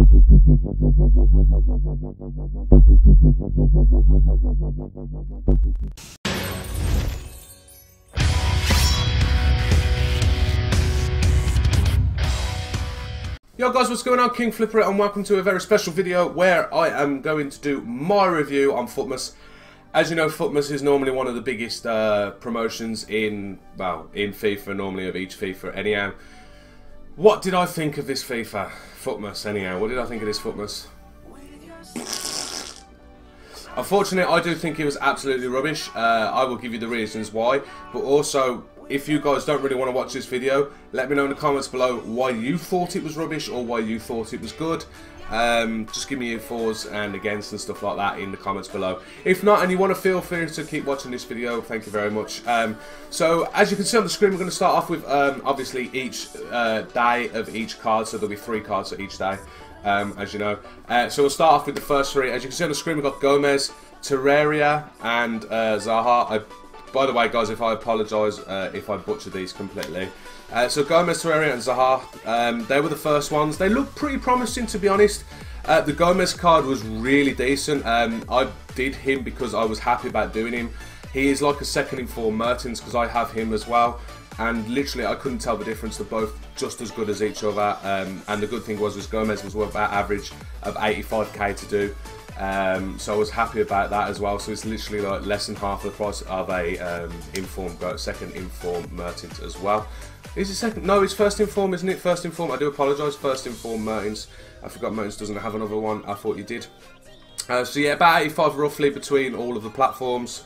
Yo guys, what's going on? Kingflipper, and welcome to a very special video where I am going to do my review on FUTMAS. As you know, FUTMAS is normally one of the biggest promotions in FIFA, normally of each FIFA anyhow. What did I think of this FUTMAS anyhow? What did I think of this FUTMAS? Unfortunately, I do think it was absolutely rubbish. I will give you the reasons why, but also, if you guys don't really want to watch this video, let me know in the comments below why you thought it was rubbish or why you thought it was good. Just give me your fors and against and stuff like that in the comments below. If not, and you want to, feel free to keep watching this video. Thank you very much. So as you can see on the screen, we're going to start off with obviously each day of each card. So there'll be 3 cards for each day, as you know. So we'll start off with the first 3. As you can see on the screen, we've got Gomez, Terraria, and Zaha. By the way, guys, if I apologise if I butcher these completely. So Gomez, Terraria and Zaha, they were the first ones. They looked pretty promising, to be honest. The Gomez card was really decent. I did him because I was happy about doing him. He is like a second in form Mertens because I have him as well. And literally, I couldn't tell the difference. They're both just as good as each other. And the good thing was Gomez was worth about average of 85k to do. So I was happy about that as well. So it's literally like less than half the price of a second inform Mertens as well. Is it second? No, it's first inform, isn't it? First inform. I do apologise. First inform Mertens. I forgot Mertens doesn't have another one. I thought you did. So yeah, about 85 roughly between all of the platforms.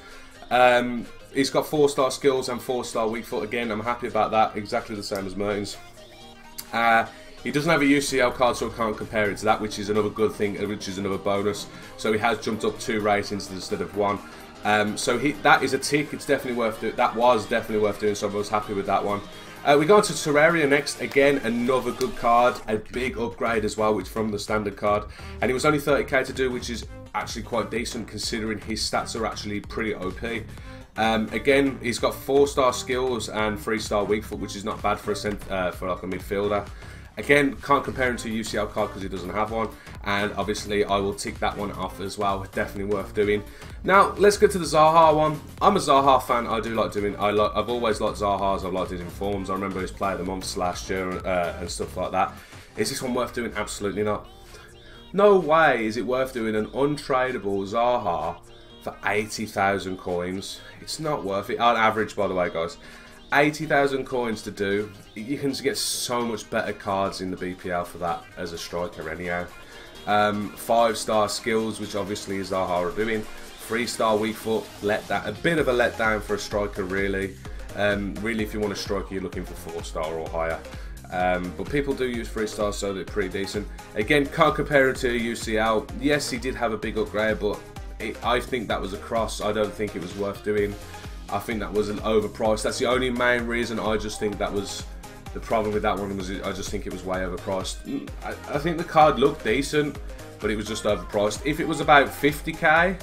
He's got 4-star skills and 4-star weak foot. Again, I'm happy about that. Exactly the same as Mertens. He doesn't have a UCL card, so I can't compare it to that, which is another good thing, which is another bonus. So he has jumped up 2 ratings instead of 1. So that is a tick. It's definitely worth doing. That was definitely worth doing. So I was happy with that one. We go on to Terraria next. Again, another good card, a big upgrade as well, which from the standard card. And he was only 30k to do, which is actually quite decent considering his stats are actually pretty OP. Again, he's got 4-star skills and 3-star weak foot, which is not bad for like a midfielder. Again, can't compare him to a UCL card because he doesn't have one, and obviously I will tick that one off as well. Definitely worth doing. Now let's get to the Zaha one. I'm a Zaha fan. I do like doing. I've always liked Zaha's. I've liked his informs. I remember his player of the month last year and stuff like that. Is this one worth doing? Absolutely not. No way is it worth doing an untradeable Zaha for 80,000 coins. It's not worth it on average, by the way, guys. 80,000 coins to do. You can get so much better cards in the BPL for that as a striker anyhow. 5-star skills, which obviously Zaha are doing. 3-star weak foot, a bit of a letdown for a striker really. Really, if you want a striker, you're looking for 4-star or higher. But people do use 3-stars, so they're pretty decent. Again, can't compare it to a UCL. Yes, he did have a big upgrade, but I think that was a cross. I don't think it was worth doing. I think that was an overpriced. That's the only main reason. I just think that was the problem with that one. Was I just think it was way overpriced. I think the card looked decent, but it was just overpriced. If it was about 50k,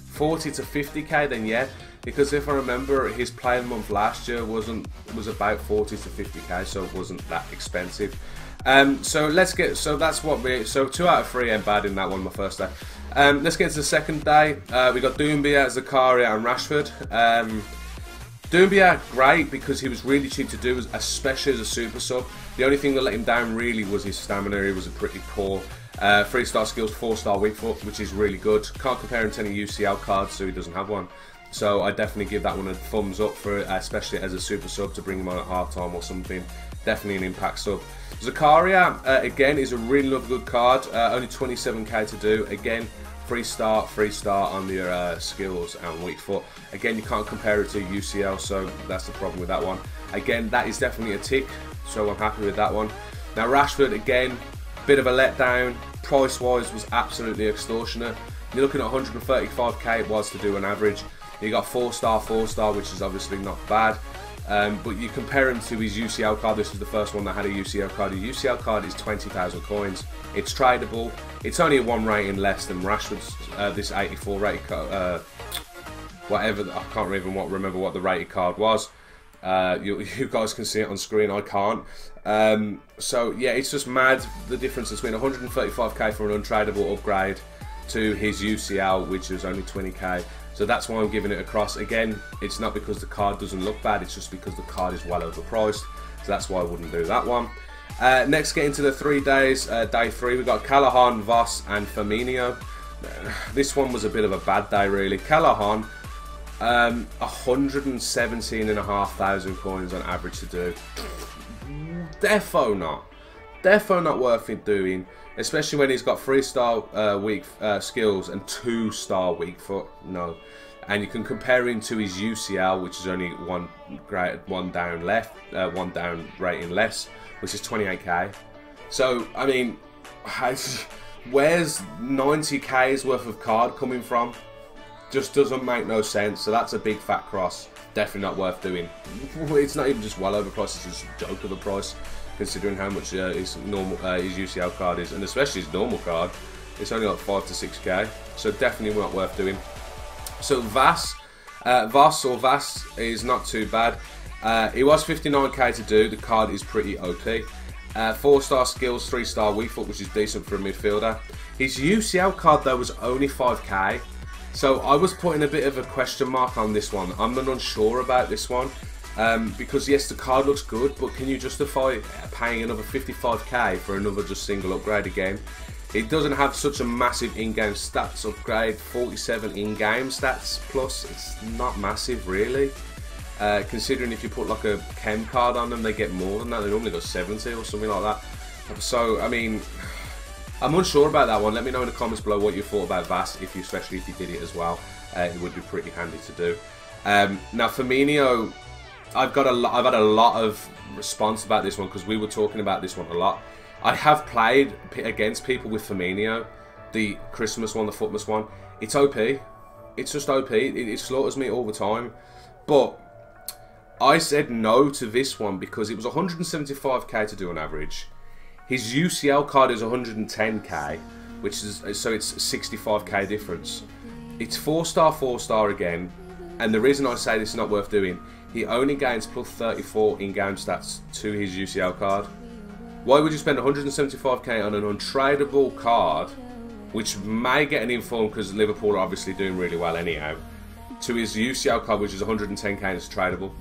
40 to 50k, then yeah. Because if I remember, his player of the month last year was about 40 to 50k, so it wasn't that expensive. So that's what so 2 out of 3 ain't bad in that one, my first day. Let's get to the second day. We got Doumbia, Zakaria and Rashford. Doumbia, great because he was really cheap to do, especially as a super sub. The only thing that let him down really was his stamina. He was a pretty poor. 3-star skills, 4-star weak foot, which is really good. Can't compare him to any UCL cards, so he doesn't have one. So I definitely give that one a thumbs up for it, especially as a super sub to bring him on at half time or something. Definitely an impact sub. Zakaria, again, is a really good card. Only 27k to do. Again, 3-star on your skills and weak foot. Again, you can't compare it to UCL, so that's the problem with that one. Again, that is definitely a tick, so I'm happy with that one. Now Rashford, again, bit of a letdown. Price-wise, was absolutely extortionate. You're looking at 135k it was to do an average. You got 4-star, which is obviously not bad. But you compare him to his UCL card. This is the first one that had a UCL card. A UCL card is 20,000 coins. It's tradable. It's only a 1 rating less than Rashford's. This 84 rated card, whatever. I can't even remember what the rated card was. You guys can see it on screen, I can't. So yeah, it's just mad the difference between 135k for an untradeable upgrade to his UCL, which is only 20k. So that's why I'm giving it a cross. Again, it's not because the card doesn't look bad, it's just because the card is well overpriced. So that's why I wouldn't do that one. Next, get into the 3 days. Day 3, we've got Callahan, Voss and Firmino. This one was a bit of a bad day really. Callahan, 117,500 coins on average to do. Defo not worth it doing, especially when he's got 3-star weak skills and 2-star weak foot. No, and you can compare him to his UCL, which is only one down rating less, which is 28k. So I mean, where's 90k's worth of card coming from? Just doesn't make no sense. So that's a big fat cross. Definitely not worth doing. It's not even just well overpriced, it's just a joke of a price considering how much his UCL card is, and especially his normal card. It's only like 5 to 6k, so definitely not worth doing. So Voss is not too bad. It was 59k to do. The card is pretty OP. 4-star skills, 3-star weak foot, which is decent for a midfielder. His UCL card though was only 5k. So I was putting a bit of a question mark on this one. I'm unsure about this one. Because yes, the card looks good, but can you justify paying another 55k for another just single upgrade again? It doesn't have such a massive in-game stats upgrade, 47 in-game stats plus. It's not massive really. Considering if you put like a chem card on them, they get more than that. They normally got 70 or something like that. So I mean, I'm unsure about that one. Let me know in the comments below what you thought about Voss, especially if you did it as well. It would be pretty handy to do. Now Firmino, I've had a lot of response about this one because we were talking about this one a lot. I have played against people with Firmino, the Christmas one, the FUTMAS one. It's OP. It's just OP. It slaughters me all the time. But I said no to this one because it was 175k to do on average. His UCL card is 110k, which is, so it's 65k difference. It's 4-star, 4-star again, and the reason I say this is not worth doing, he only gains plus 34 in-game stats to his UCL card. Why would you spend 175k on an untradeable card, which may get an inform because Liverpool are obviously doing really well anyhow, to his UCL card, which is 110k and it's tradable?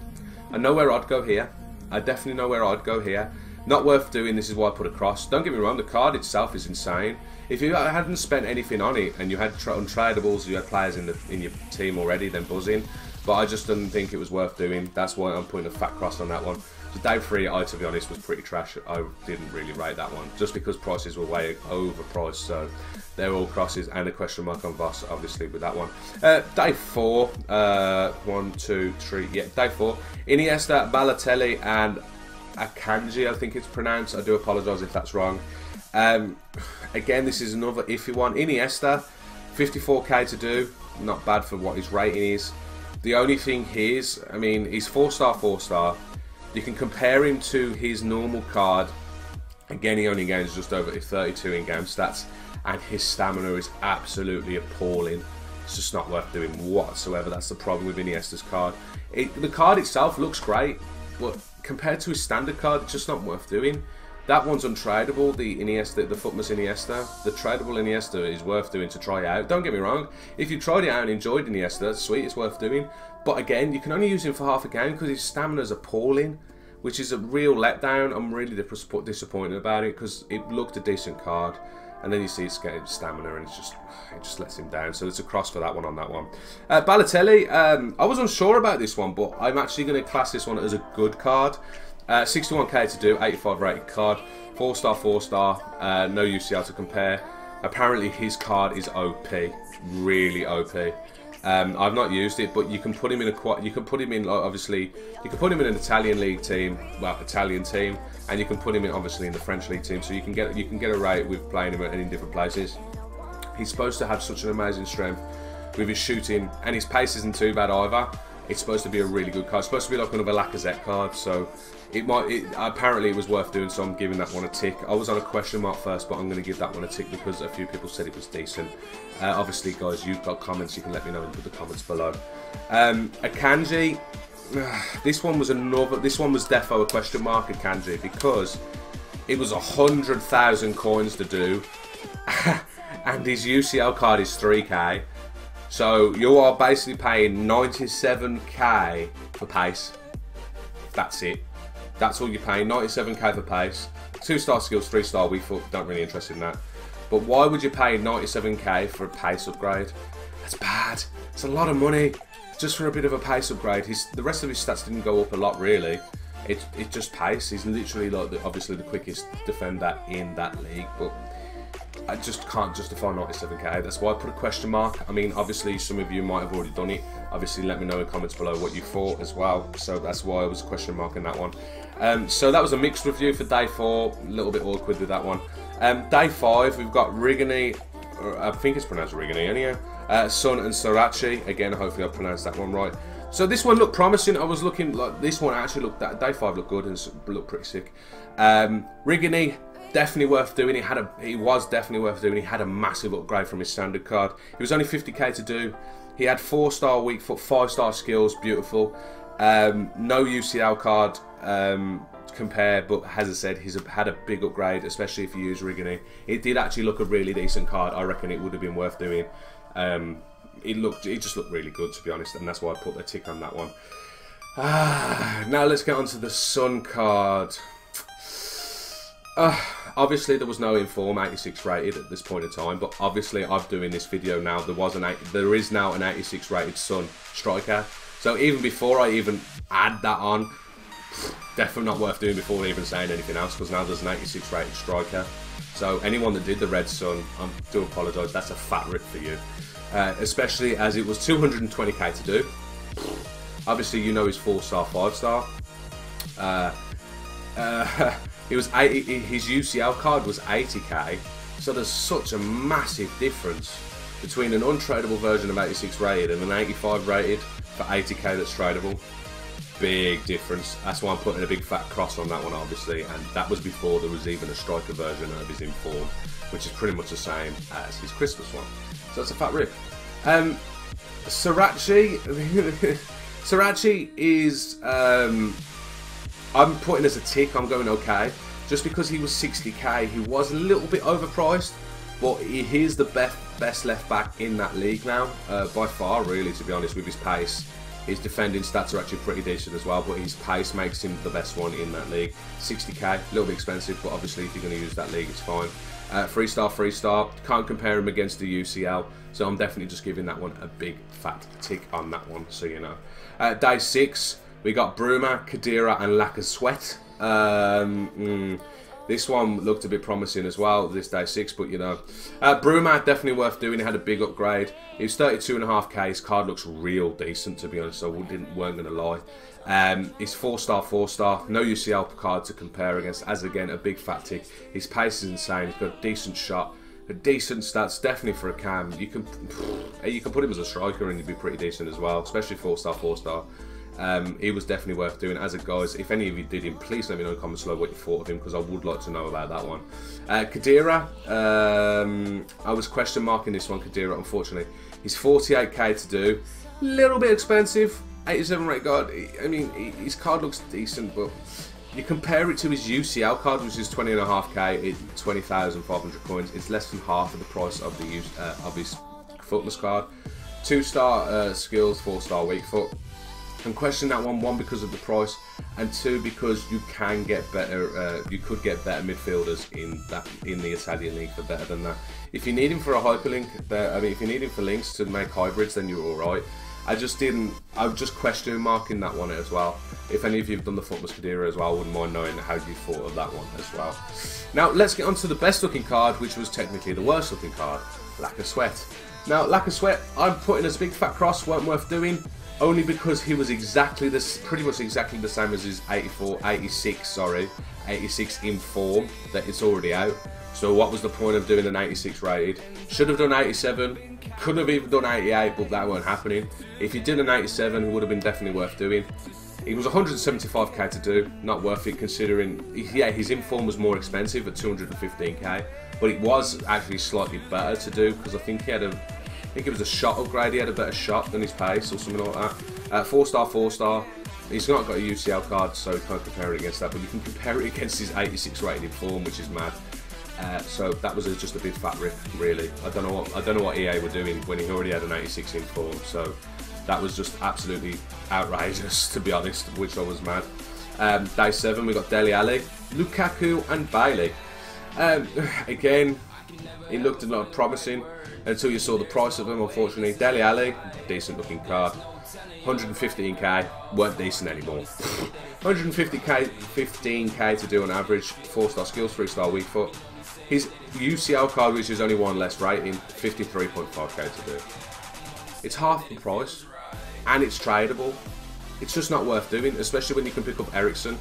I know where I'd go here. I definitely know where I'd go here. Not worth doing, this is why I put a cross. Don't get me wrong, the card itself is insane. If you hadn't spent anything on it and you had untradables, you had players in your team already, then buzzing. But I just didn't think it was worth doing. That's why I'm putting a fat cross on that one. So day 3, to be honest, was pretty trash. I didn't really rate that one, just because prices were way overpriced. So they're all crosses, and a question mark on Voss, obviously, with that one. Day 4, 1, 2, 3, yeah, day 4. Iniesta, Balotelli, and Akanji, I think it's pronounced. I do apologise if that's wrong. Again, this is another iffy one. Iniesta, 54k to do. Not bad for what his rating is. The only thing here is, I mean, he's 4-star, 4-star. You can compare him to his normal card. Again, he only gains just over 32 in-game stats, and his stamina is absolutely appalling. It's just not worth doing whatsoever. That's the problem with Iniesta's card. The card itself looks great, but compared to his standard card, it's just not worth doing. That one's untradeable, the Iniesta, the FUTMAS Iniesta. The tradable Iniesta is worth doing to try out. Don't get me wrong, if you tried it out and enjoyed Iniesta, sweet, it's worth doing. But again, you can only use him for half a game because his stamina's appalling, which is a real letdown. I'm really disappointed about it because it looked a decent card, and then you see it's getting stamina and it just lets him down. So it's a cross for that one on that one. Balotelli, I was unsure about this one, but I'm actually going to class this one as a good card. 61k to do, 85 rated card, 4-star, 4-star, no UCL to compare. Apparently his card is OP, really OP. I've not used it, but you can put him in obviously you can put him in an Italian league team, well, Italian team, and you can put him in obviously in the French league team, so you can get a rate with playing him in different places. He's supposed to have such an amazing strength with his shooting, and his pace isn't too bad either. It's supposed to be a really good card. It's supposed to be like another Lacazette card, so apparently it was worth doing, so I'm giving that one a tick. I was on a question mark first, but I'm going to give that one a tick because a few people said it was decent. Obviously, guys, you've got comments, you can let me know in the comments below. Akanji, this one was defo a question mark at Kanji, because it was 100,000 coins to do, and his UCL card is 3k. So you are basically paying 97k for pace. That's it. That's all you're paying, 97k for pace. 2-star skills, 3-star weak foot, don't really interested in that. But why would you pay 97k for a pace upgrade? That's bad. It's a lot of money just for a bit of a pace upgrade. The rest of his stats didn't go up a lot, really. It just pace. He's literally like obviously the quickest defender in that league, but I just can't justify 97k. That's why I put a question mark. I mean, obviously some of you might have already done it. Obviously let me know in the comments below what you thought as well. So that's why I was a question mark in that one. So that was a mixed review for day 4. A little bit awkward with that one. Day 5, we've got Rigony, I think it's pronounced Rigony anyhow. Sun and Sorachi. Again, hopefully I pronounced that one right. So this one looked promising. I was looking like this one actually looked. Day 5 looked good and looked pretty sick. Rigony, definitely worth doing. He was definitely worth doing. He had a massive upgrade from his standard card. He was only 50k to do. He had 4-star weak foot, 5-star skills, beautiful. No UCL card compare, but as I said, he's had a big upgrade, especially if you use Rigony. It did actually look a really decent card. I reckon it would have been worth doing. It just looked really good, to be honest, and that's why I put a tick on that one. Now let's get on to the Sun card. Obviously there was no Inform 86 rated at this point in time, but obviously I'm doing this video now. There is now an 86 rated Sun striker. So even before I even add that on, definitely not worth doing before even saying anything else, because now there's an 86 rated striker. So anyone that did the Red Sun, I do apologise, that's a fat rip for you. Especially as it was 220k to do. Obviously you know he's 4-star, 5-star. His UCL card was 80k, so there's such a massive difference between an untradeable version of 86 rated and an 85 rated for 80k that's tradable. Big difference. That's why I'm putting a big fat cross on that one, obviously, and that was before there was even a striker version of his Inform, which is pretty much the same as his Christmas one. So that's a fat rip. Sorachi, Sorachi is, I'm putting as a tick, I'm going okay. Just because he was 60k, he was a little bit overpriced, but he is the best left back in that league now, by far, really, to be honest, with his pace. His defending stats are actually pretty decent as well, but his pace makes him the best one in that league. 60k, a little bit expensive, but obviously if you're going to use that league, it's fine. 3-star, 3-star, can't compare him against the UCL, so I'm definitely just giving that one a big fat tick on that one, so you know. Day 6, we got Bruma, Khedira and Lacazette. This one looked a bit promising as well, this day 6, but you know. Bruma, definitely worth doing. He had a big upgrade. He was 32.5k. His card looks real decent, to be honest, so weren't going to lie. He's 4-star, 4-star. No UCL card to compare against, as again, a big fat tick. His pace is insane. He's got a decent shot, a decent stats, definitely for a cam. You can put him as a striker and he'd be pretty decent as well, especially 4-star, 4-star. He was definitely worth doing. As a guys, if any of you did him, please let me know in the comments below what you thought of him, because I would like to know about that one. Khedira, I was question marking this one, Khedira, unfortunately. He's 48k to do, little bit expensive, 87 rate card. I mean, his card looks decent, but you compare it to his UCL card, which is 20.5k, 20,500 coins. It's less than half of the price of his FUTMAS card. 2-star skills, 4-star weak foot. And question that one because of the price, and 2 because you can get better. You could get better midfielders in the Italian league for better than that. If you need him for a hyperlink, if you need him for links to make hybrids, then you're all right. I was just question marking that one as well. If any of you have done the FUTMAS Khedira as well, I wouldn't mind knowing how you thought of that one as well. Now let's get on to the best looking card, which was technically the worst looking card, Lacazette. Now Lacazette, I'm putting as big fat cross, weren't worth doing. Only because he was pretty much exactly the same as his 86 Inform that it's already out. So what was the point of doing an 86 rated? Should have done 87, could have even done 88, but that weren't happening. If you did an 87, it would have been definitely worth doing. It was 175k to do, not worth it considering, yeah, his Inform was more expensive at 215k, but it was actually slightly better to do because I think it was a shot upgrade. He had a better shot than his pace or something like that. 4-star, 4-star. He's not got a UCL card, so you can't compare it against that, but you can compare it against his 86 rated in form, which is mad. So that was just a big fat rip, really. I don't know what EA were doing when he already had an 86 in form. So that was just absolutely outrageous, to be honest, which I was mad. Day 7, we got Dele Alli, Lukaku, and Bailey. Again, it looked a lot promising until you saw the price of them. Unfortunately, Dele Alli, decent looking card. 115k, weren't decent anymore. 150k, 15k to do on average. 4-star skills, 3-star weak foot. His UCL card, which is only one less rating, 53.5k to do. It's half the price, and it's tradable. It's just not worth doing, especially when you can pick up Ericsson,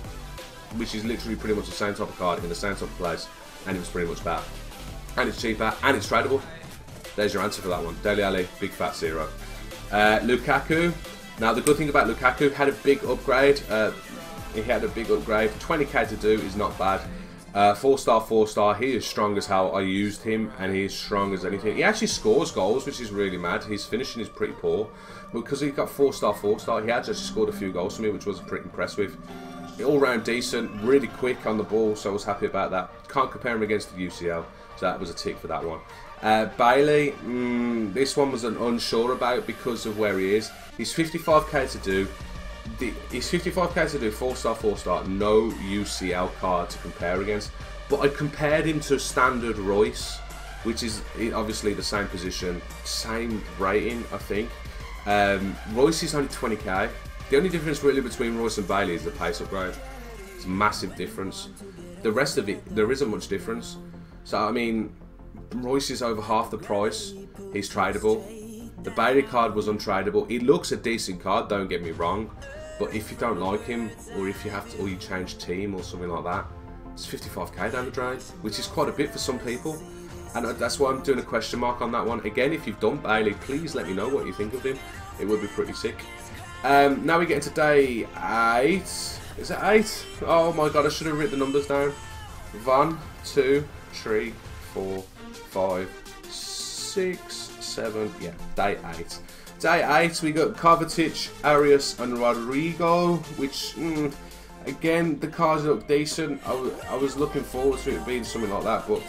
which is literally pretty much the same type of card in the same type of place, and it was pretty much better. And it's cheaper, and it's tradable. There's your answer for that one. Dele Alli, big fat 0. Lukaku. Now, the good thing about Lukaku, had a big upgrade. He had a big upgrade. 20k to do is not bad. 4-star, 4-star. He is strong as hell. I used him, and he is strong as anything. He actually scores goals, which is really mad. His finishing is pretty poor. But because he got 4-star, 4-star, he actually scored a few goals for me, which I was pretty impressed with. All-round decent, really quick on the ball, so I was happy about that. Can't compare him against the UCL, so that was a tick for that one. Bailey, this one was unsure about because of where he is. He's 55k to do. He's 55k to do, 4-star, 4-star, no UCL card to compare against. But I compared him to standard Royce, which is obviously the same position, same rating, I think. Royce is only 20k. The only difference really between Royce and Bailey is the pace upgrade. It's a massive difference. The rest of it, there isn't much difference. So, I mean, Royce is over half the price. He's tradable. The Bailey card was untradeable. He looks a decent card, don't get me wrong. But if you don't like him, or if you have to, or you change team or something like that, it's 55k down the drain, which is quite a bit for some people. And that's why I'm doing a question mark on that one. Again, if you've done Bailey, please let me know what you think of him. It would be pretty sick. Now we get into day 8. Is it 8? Oh my god, I should have written the numbers down. 1, 2, 3, 4, 5, 6, 7. Yeah, day 8. Day 8, we got Kovacic, Arias, and Rodrigo, which, again, the cards look decent. I was looking forward to it being something like that, but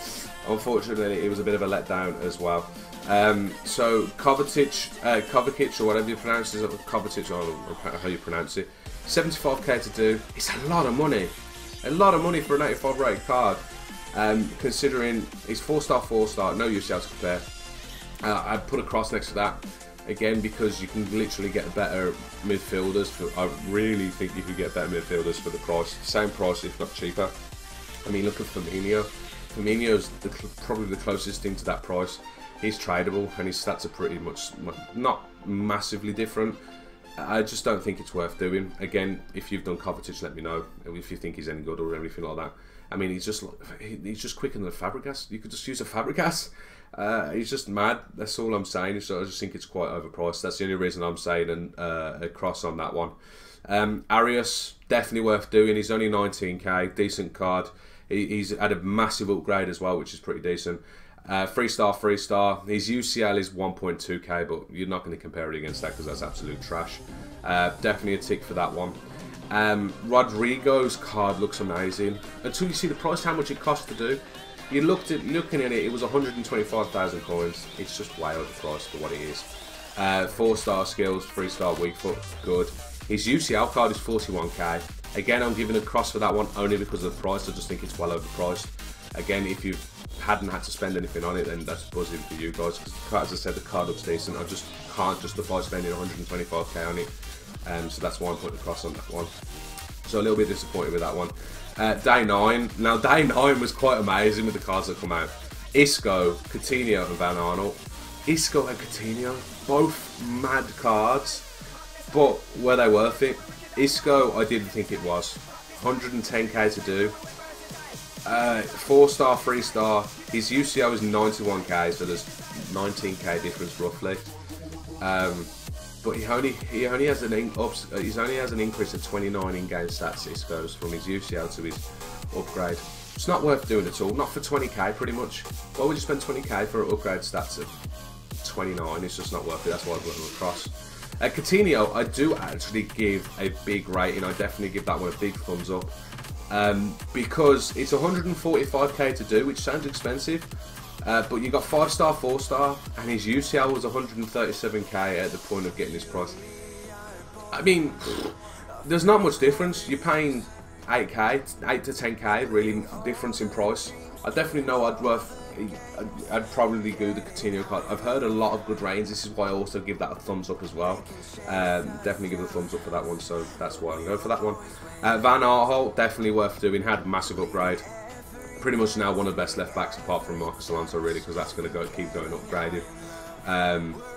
unfortunately, it was a bit of a letdown as well. So Kovacic, or whatever you pronounce it, Kovacic, or how you pronounce it, 75k to do. It's a lot of money. A lot of money for an 85 rated card. Considering he's 4-star, 4-star, no UCL to compare. I'd put a cross next to that. Again, because you can literally get better midfielders. I really think you could get better midfielders for the price. Same price, if not cheaper. I mean, look at Firmino. Firmino's probably the closest thing to that price. He's tradable, and his stats are pretty much not massively different. I just don't think it's worth doing. Again, if you've done Kovacic, let me know if you think he's any good or anything like that. I mean, he's just quicker than a Fabregas. You could just use a Fabregas. He's just mad. That's all I'm saying. So I just think it's quite overpriced. That's the only reason I'm saying a cross on that one. Arias, definitely worth doing. He's only 19k, decent card. He's had a massive upgrade as well, which is pretty decent. 3-star, 3-star. His UCL is 1.2k, but you're not going to compare it against that because that's absolute trash. Definitely a tick for that one. Rodrigo's card looks amazing until you see the price, how much it costs to do. You're looking at it, it was 125,000 coins. It's just way overpriced for what it is. 4-star skills, 3-star weak foot, good. His UCL card is 41k. Again, I'm giving a cross for that one only because of the price. I just think it's well overpriced. Again, if you hadn't had to spend anything on it, then that's buzzing for you guys. Because as I said, the card looks decent. I just can't justify spending 125k on it. So that's why I'm putting a cross on that one. So a little bit disappointed with that one. Day 9. Now, day 9 was quite amazing with the cards that come out. Isco, Coutinho, and Van Arnold. Isco and Coutinho, both mad cards, but were they worth it? Isco, I didn't think it was. 110k to do. 4-star, 3-star. His UCL is 91k, so there's 19k difference roughly. But he only has an increase of 29 in-game stats. Isco's from his UCL to his upgrade. It's not worth doing at all. Not for 20k, pretty much. Why would you spend 20k for upgrade stats of 29? It's just not worth it. That's why I put them across. Coutinho, I do actually give a big rating. I definitely give that one a big thumbs up. Because it's 145k to do, which sounds expensive. But you got 5-star, 4-star, and his UCL was 137k at the point of getting this price. I mean, there's not much difference. You're paying 8k, 8 to 10k, really difference in price. I definitely know I'd probably go the Coutinho card. I've heard a lot of good ratings. This is why I also give that a thumbs up as well. Definitely give a thumbs up for that one, so that's why I'm going for that one. Van Aanholt, definitely worth doing. Had a massive upgrade. Pretty much now one of the best left backs apart from Marcus Alonso, really, because that's going to keep going upgraded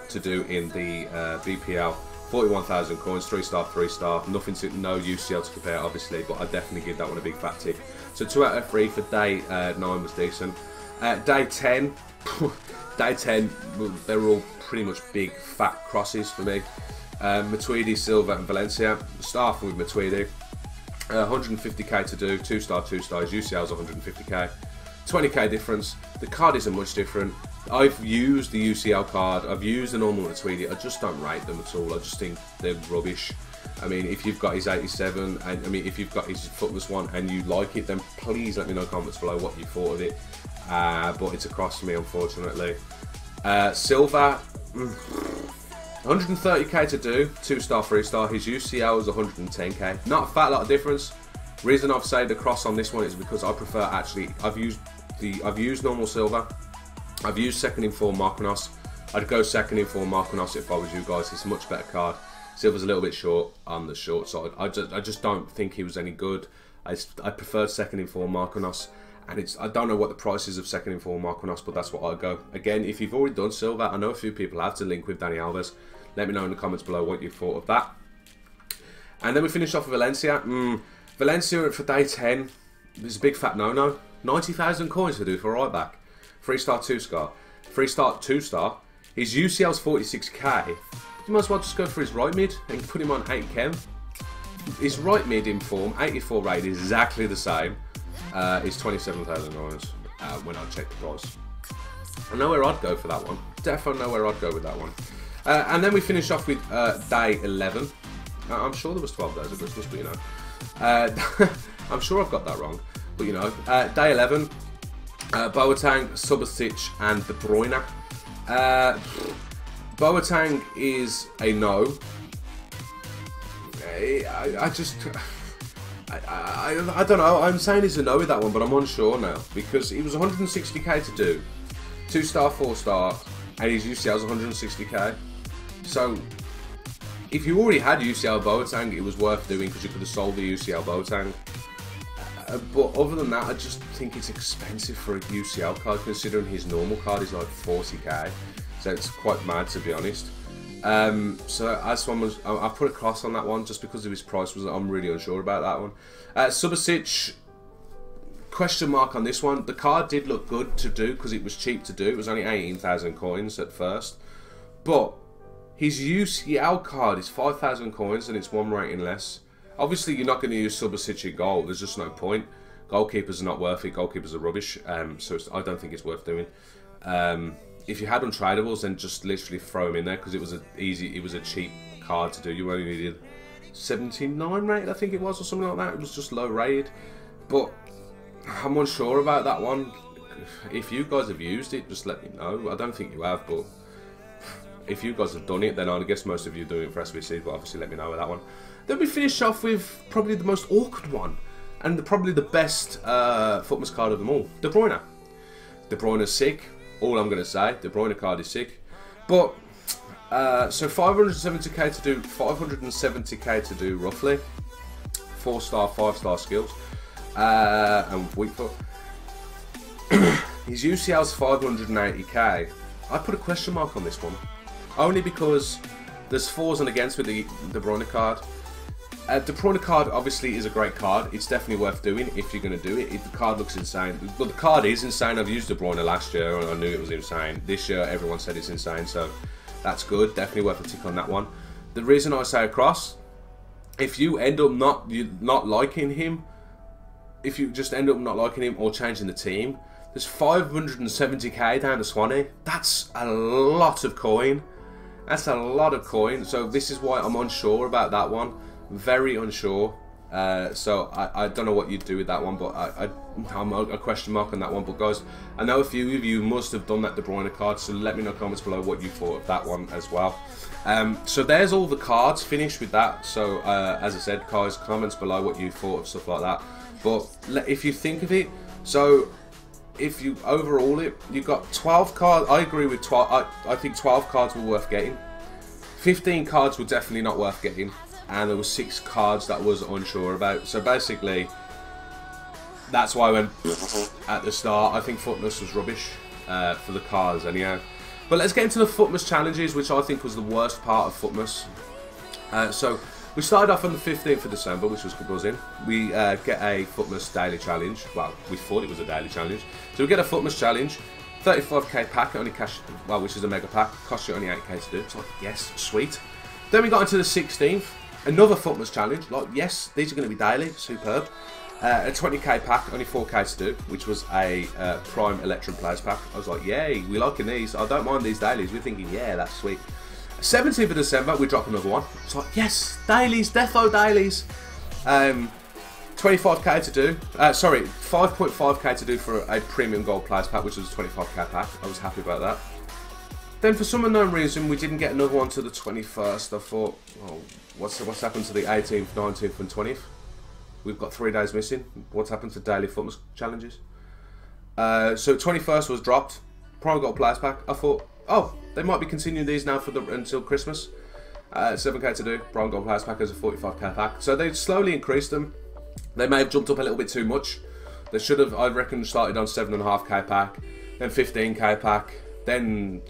to do in the BPL. 41,000 coins, 3-star, 3-star. Nothing to, no UCL to compare, obviously, but I definitely give that one a big fat tick. So 2 out of 3 for day 9 was decent. Day 10, day 10, they were all pretty much big fat crosses for me. Matuidi, Silva, and Valencia. Starting with Matuidi. 150k to do, 2-star, 2-stars, UCL's 150k, 20k difference. The card isn't much different. I've used the UCL card, I've used the normal Matuidi, I just don't rate them at all. I just think they're rubbish. I mean, if you've got his 87, and I mean, if you've got his FUTMAS one and you like it, then please let me know in the comments below what you thought of it. But it's a cross for me, unfortunately. Silva, 130k to do, 2-star, 3-star. His UCL is 110k. Not a fat lot of difference. Reason I've said the cross on this one is because I prefer I've used normal Silva. I've used second in form Marquinhos. I'd go second in form Marquinhos if I was you guys. It's a much better card. Silva's a little bit short on the short side. I just don't think he was any good. I preferred second in form Marquinhos. And I don't know what the price is of second in form Marquinhos, but that's what I'd go. Again, if you've already done Silva, I know a few people have to link with Dani Alves. Let me know in the comments below what you thought of that. And then we finish off with Valencia. Valencia for day 10. There's a big fat no-no. 90,000 coins to do for a right back. 3-star, 2-star. 3-star, 2-star. His UCL's 46k. You might as well just go for his right mid and put him on 8 His right mid in form, 84 rated, is exactly the same. Is 27,000 coins when I check the price. I know where I'd go for that one. Definitely know where I'd go with that one. And then we finish off with day 11. I'm sure there was 12 days of Christmas, but you know. I'm sure I've got that wrong, but you know. Day 11. Boateng, Subasic, and De Bruyne. Boateng is a no. I don't know. I'm saying it's a no with that one, but I'm unsure now because he was 160k to do, 2-star, 4-star, and his UCL's 160k. So if you already had UCL Boateng, it was worth doing because you could have sold the UCL Boateng. But other than that, I just think it's expensive for a UCL card, considering his normal card is like 40k. So it's quite mad, to be honest. So as one was, I put a cross on that one just because of his price. I'm really unsure about that one. Subasic, question mark on this one. The card did look good to do because it was cheap to do. It was only 18,000 coins at first, but his UCL card is 5,000 coins and it's 1 rating less. Obviously, you're not going to use Subasic in goal. There's just no point. Goalkeepers are not worth it. Goalkeepers are rubbish. So I don't think it's worth doing. If you had untradables, then just literally throw them in there because it was a cheap card to do. You only needed 79 rated, I think it was, or something like that. It was just low rated. But I'm unsure about that one. If you guys have used it, just let me know. I don't think you have, but if you guys have done it, then I guess most of you are doing it for SBC, but obviously let me know with that one. Then we finish off with probably the most awkward one, and probably the best FUTMAS card of them all, De Bruyne. De Bruyne's sick, all I'm going to say. De Bruyne card is sick. But, so 570k to do, 570k to do roughly. 4-star, 5-star skills. And weak foot. His UCL's 580k. I put a question mark on this one. Only because there's fors and against with the De Bruyne card. De Bruyne card obviously is a great card. It's definitely worth doing if you're going to do it. The card looks insane. Well, the card is insane. I've used De Bruyne last year and I knew it was insane. This year everyone said it's insane, so that's good. Definitely worth a tick on that one. The reason I say across, if you end up not liking him, if you just end up not liking him or changing the team, there's 570k down to Swanee. That's a lot of coin. That's a lot of coin. So this is why I'm unsure about that one. Very unsure. So I don't know what you'd do with that one, but I'm a question mark on that one. But guys, I know a few of you must have done that De Bruyne card, so let me know in the comments below what you thought of that one as well. So there's all the cards finished with that. So as I said, guys, comments below what you thought of stuff like that. But if you think of it, so if you overall it, you've got 12 cards. I agree with 12. I think 12 cards were worth getting. 15 cards were definitely not worth getting. And there were 6 cards that I was unsure about. So basically, that's why I went at the start. I think FUTMAS was rubbish for the cards anyhow. But let's get into the FUTMAS challenges, which I think was the worst part of FUTMAS. So we started off on the 15th of December, which was buzzing. We get a FUTMAS daily challenge. Well, we thought it was a daily challenge. So we get a FUTMAS challenge. 35k pack, only cash, well, which is a mega pack. Costs you only 8k to do. It's like, yes, sweet. Then we got into the 16th. Another FUTMAS challenge, like, yes, these are going to be daily, superb. A 20k pack, only 4k to do, which was a Prime Electrum Players pack. I was like, yay, we're liking these. I don't mind these dailies. We're thinking, yeah, that's sweet. 17th of December, we drop another one. It's like, yes, dailies, defo dailies. 25k to do. Sorry, 5.5k to do for a Premium Gold Players pack, which was a 25k pack. I was happy about that. Then, for some unknown reason, we didn't get another one to the 21st. I thought, oh, what's happened to the 18th, 19th, and 20th? We've got 3 days missing. What's happened to daily FUTMAS challenges? So 21st was dropped. Prime Gold Players pack. I thought, oh, they might be continuing these now for until Christmas. 7k to do. Prime Gold Players pack as a 45k pack. So they slowly increased them. They may have jumped up a little bit too much. They should have, I reckon, started on 7.5k pack, then 15k pack, then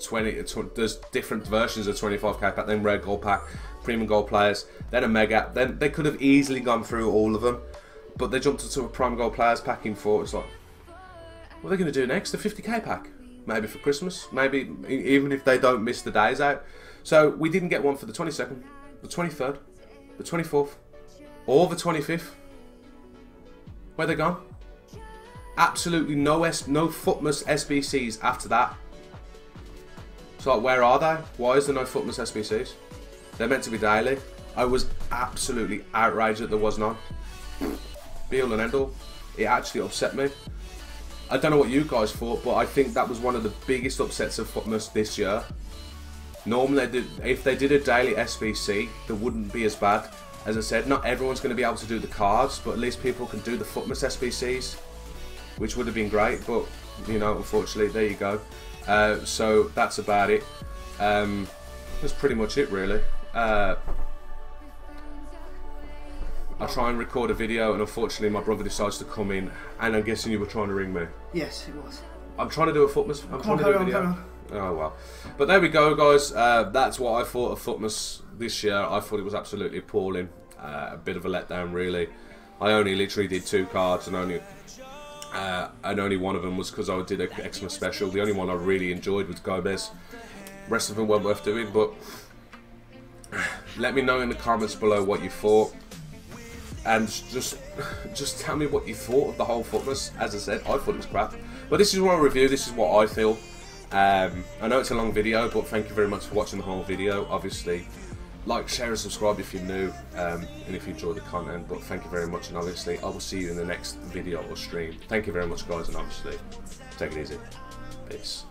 20. There's different versions of 25k pack, then Red Gold pack, Premium Gold Players, then a Mega. Then they could have easily gone through all of them, but they jumped into a Prime Gold Players packing for. It's like, what are they going to do next? A 50k pack, maybe for Christmas, maybe even if they don't miss the days out. So we didn't get one for the 22nd, the 23rd, the 24th, or the 25th. Where they gone? Absolutely no FUTMAS SBCs after that. So like, where are they? Why is there no FUTMAS SBCs? They're meant to be daily. I was absolutely outraged that there was none. Be all and end all. It actually upset me. I don't know what you guys thought, but I think that was one of the biggest upsets of FUTMAS this year. Normally, if they did a daily SBC, they wouldn't be as bad. As I said, not everyone's going to be able to do the cards, but at least people can do the FUTMAS SBCs, which would have been great, but, you know, unfortunately, there you go. So that's about it. That's pretty much it, really. I try and record a video, and unfortunately my brother decides to come in, and I'm guessing you were trying to ring me. Yes, it was. I'm trying to do a FUTMAS. I'm trying to do a video. Oh well. But there we go, guys. That's what I thought of FUTMAS this year. I thought it was absolutely appalling. A bit of a letdown, really. I only literally did 2 cards, and only one of them was because I did an Xmas special. The only one I really enjoyed was Gomez. The rest of them weren't worth doing, but let me know in the comments below what you thought, and just tell me what you thought of the whole FUTMAS. As I said, I thought it was crap, but this is my review. This is what I feel. I know it's a long video, but thank you very much for watching the whole video. Obviously, like, share and subscribe if you're new, and if you enjoy the content. But thank you very much, and obviously I will see you in the next video or stream. Thank you very much, guys, and obviously take it easy. Peace.